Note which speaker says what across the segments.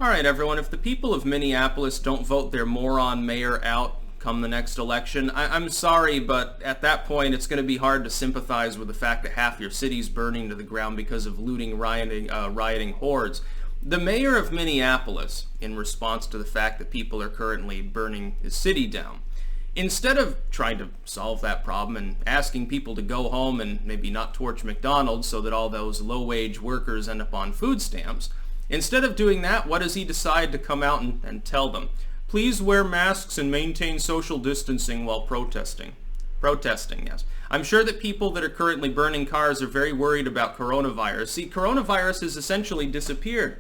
Speaker 1: All right, everyone, if the people of Minneapolis don't vote their moron mayor out come the next election, I'm sorry, but at that point it's going to be hard to sympathize with the fact that half your city's burning to the ground because of looting, rioting hordes. The mayor of Minneapolis, in response to the fact that people are currently burning his city down, instead of trying to solve that problem and asking people to go home and maybe not torch McDonald's so that all those low-wage workers end up on food stamps, instead of doing that, what does he decide to come out and tell them? Please wear masks and maintain social distancing while protesting. Protesting, yes. I'm sure that people that are currently burning cars are very worried about coronavirus. See, coronavirus has essentially disappeared.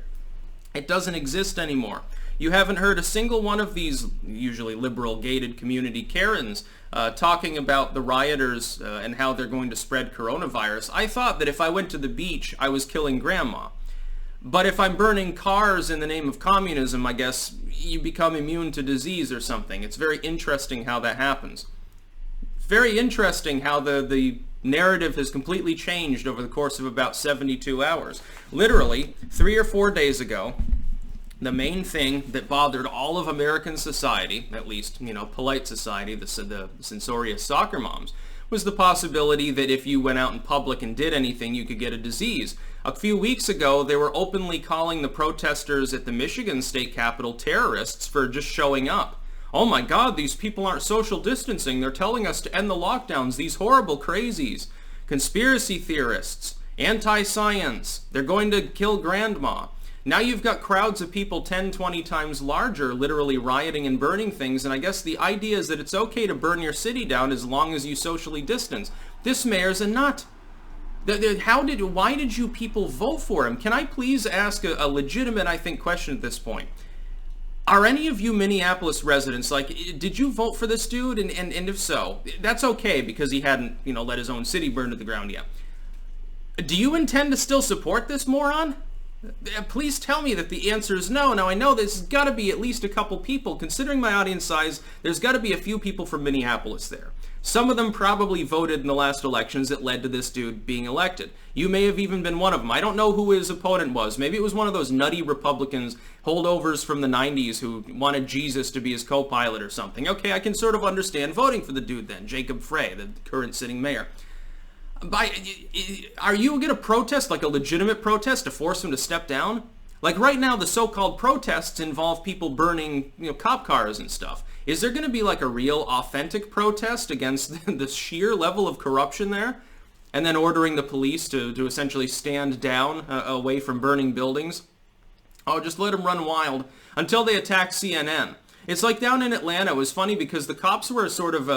Speaker 1: It doesn't exist anymore. You haven't heard a single one of these usually liberal gated community Karens talking about the rioters and how they're going to spread coronavirus. I thought that if I went to the beach, I was killing grandma. But if I'm burning cars in the name of communism, I guess you become immune to disease or something. It's very interesting how that happens. Very interesting how the narrative has completely changed over the course of about 72 hours. Literally, 3 or 4 days ago, the main thing that bothered all of American society, at least, polite society, the censorious soccer moms, was the possibility that if you went out in public and did anything, you could get a disease. A few weeks ago, they were openly calling the protesters at the Michigan state capitol terrorists for just showing up. Oh my God, these people aren't social distancing. They're telling us to end the lockdowns. These horrible crazies. Conspiracy theorists. Anti-science. They're going to kill grandma. Now you've got crowds of people 10, 20 times larger literally rioting and burning things, and I guess the idea is that it's okay to burn your city down as long as you socially distance. This mayor's a nut. Why did you people vote for him? Can I please ask a legitimate, I think, question at this point? Are any of you Minneapolis residents, did you vote for this dude? And if so, that's okay because he hadn't, let his own city burn to the ground yet. Do you intend to still support this moron? Please tell me that the answer is no. Now, I know there's got to be at least a couple people. Considering my audience size, there's got to be a few people from Minneapolis there. Some of them probably voted in the last elections that led to this dude being elected. You may have even been one of them. I don't know who his opponent was. Maybe it was one of those nutty Republicans, holdovers from the 90s who wanted Jesus to be his co-pilot or something. Okay, I can sort of understand voting for the dude then, Jacob Frey, the current sitting mayor. Are you going to protest, like a legitimate protest, to force him to step down? Like right now, the so-called protests involve people burning, cop cars and stuff. Is there going to be like a real, authentic protest against the sheer level of corruption there? And then ordering the police to essentially stand down away from burning buildings? Oh, just let them run wild until they attack CNN. It's like down in Atlanta. It was funny because the cops were sort of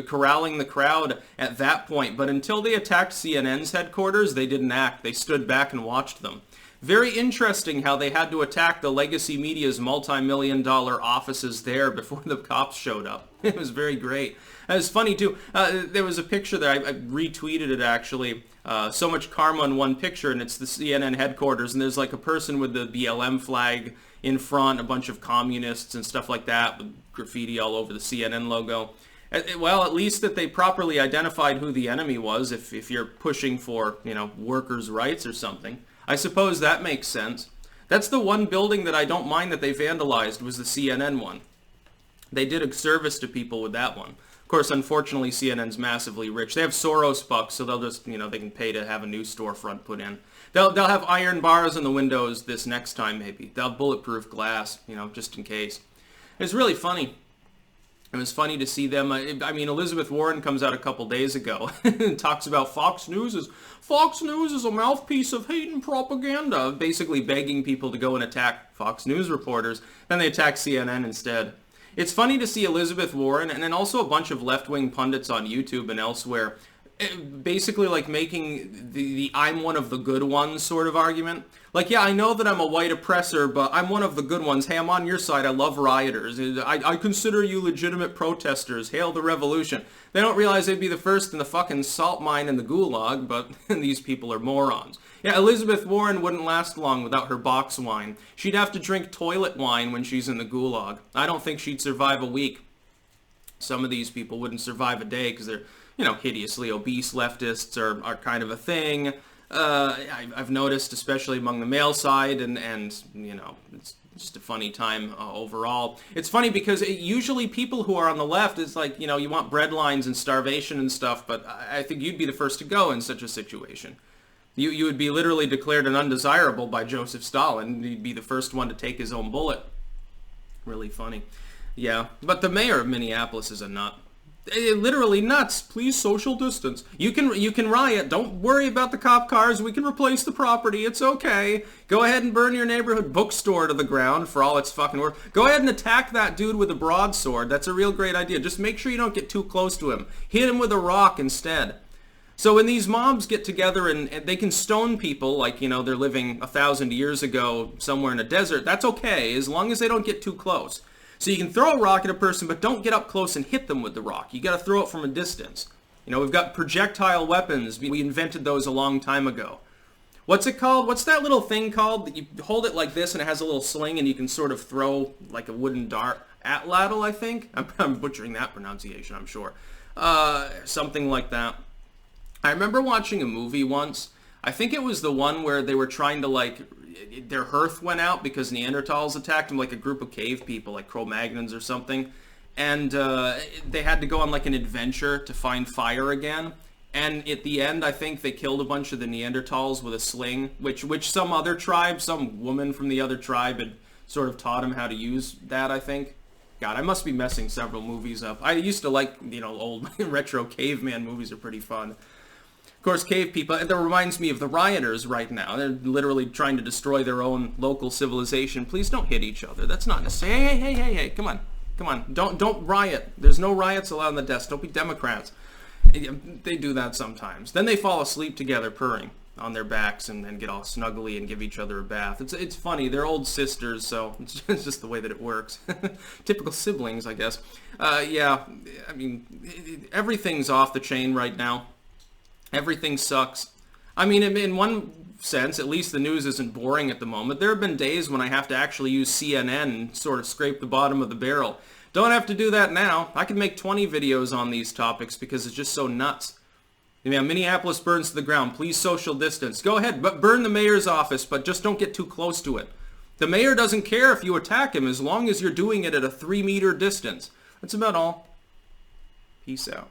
Speaker 1: corralling the crowd at that point, but until they attacked CNN's headquarters, they didn't act. They stood back and watched them. Very interesting how they had to attack the legacy media's multi-million-dollar offices there before the cops showed up. It was very great. It was funny, too. There was a picture there. I retweeted it, actually. So much karma in one picture, and it's the CNN headquarters, and there's like a person with the BLM flag in front, a bunch of communists and stuff like that, with graffiti all over the CNN logo. Well, at least that they properly identified who the enemy was, if you're pushing for, workers' rights or something. I suppose that makes sense. That's the one building that I don't mind that they vandalized, was the CNN one. They did a service to people with that one. Of course, unfortunately, CNN's massively rich. They have Soros bucks, so they'll just, they can pay to have a new storefront put in. They'll have iron bars in the windows this next time, maybe. They'll have bulletproof glass, just in case. It's really funny. It was funny to see them. Elizabeth Warren comes out a couple days ago and talks about Fox News is a mouthpiece of hate and propaganda, basically begging people to go and attack Fox News reporters. Then they attack CNN instead. It's funny to see Elizabeth Warren and then also a bunch of left-wing pundits on YouTube and elsewhere basically like making the I'm one of the good ones sort of argument. Like, yeah, I know that I'm a white oppressor, but I'm one of the good ones. Hey, I'm on your side. I love rioters. I consider you legitimate protesters. Hail the revolution. They don't realize they'd be the first in the fucking salt mine in the gulag, but these people are morons. Yeah, Elizabeth Warren wouldn't last long without her box wine. She'd have to drink toilet wine when she's in the gulag. I don't think she'd survive a week. Some of these people wouldn't survive a day because they're, hideously obese leftists are kind of a thing. I've noticed, especially among the male side, and you know, it's just a funny time overall. It's funny because usually people who are on the left, it's like, you know, you want breadlines and starvation and stuff, but I think you'd be the first to go in such a situation. You would be literally declared an undesirable by Joseph Stalin. You'd be the first one to take his own bullet. Really funny. Yeah, but the mayor of Minneapolis is a nut. Literally nuts. Please social distance. You can riot. Don't worry about the cop cars. We can replace the property. It's okay. Go ahead and burn your neighborhood bookstore to the ground for all it's fucking worth. Go ahead and attack that dude with a broadsword. That's a real great idea. Just make sure you don't get too close to him. Hit him with a rock instead. So when these mobs get together and they can stone people like, you know, they're living 1,000 years ago somewhere in a desert, that's okay as long as they don't get too close. So you can throw a rock at a person, but don't get up close and hit them with the rock. You got to throw it from a distance. You know, we've got projectile weapons. We invented those a long time ago. What's it called? What's that little thing called? You hold it like this and it has a little sling and you can sort of throw like a wooden dart. Atlatl, I think? I'm butchering that pronunciation, I'm sure. Something like that. I remember watching a movie once. I think it was the one where they were trying to, like, their hearth went out because Neanderthals attacked them, like a group of cave people, like Cro-Magnons or something. And they had to go on, like, an adventure to find fire again. And at the end, I think they killed a bunch of the Neanderthals with a sling, which some other tribe, some woman from the other tribe had sort of taught them how to use that, I think. God, I must be messing several movies up. I used to like, you know, old retro caveman movies are pretty fun. Of course, cave people, that reminds me of the rioters right now. They're literally trying to destroy their own local civilization. Please don't hit each other. That's not necessary. Hey, come on. Don't riot. There's no riots allowed on the desk. Don't be Democrats. They do that sometimes. Then they fall asleep together purring on their backs and then get all snuggly and give each other a bath. It's funny. They're old sisters, so it's just the way that it works. Typical siblings, I guess. Yeah, I mean, everything's off the chain right now. Everything sucks. I mean, in one sense, at least the news isn't boring at the moment. There have been days when I have to actually use CNN and sort of scrape the bottom of the barrel. Don't have to do that now. I can make 20 videos on these topics because it's just so nuts. I mean, Minneapolis burns to the ground. Please social distance. Go ahead, but burn the mayor's office, but just don't get too close to it. The mayor doesn't care if you attack him as long as you're doing it at a 3-meter distance. That's about all. Peace out.